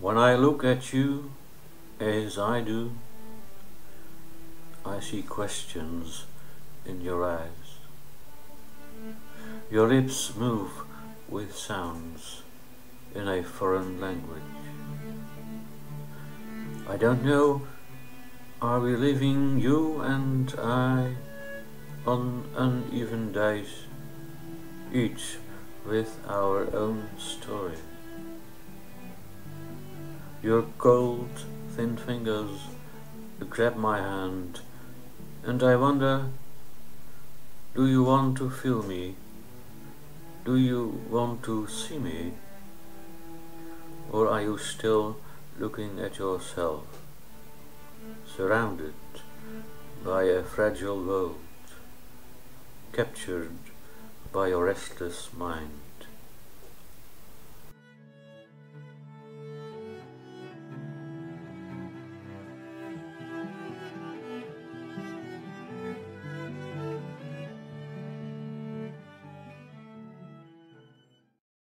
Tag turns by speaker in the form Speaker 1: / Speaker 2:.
Speaker 1: When I look at you as I do, I see questions in your eyes. Your lips move with sounds in a foreign language. I don't know, are we living, you and I, on uneven days, each with our own story? Your cold, thin fingers grab my hand, and I wonder, do you want to feel me? Do you want to see me? Or are you still looking at yourself, surrounded by a fragile world, captured by your restless mind?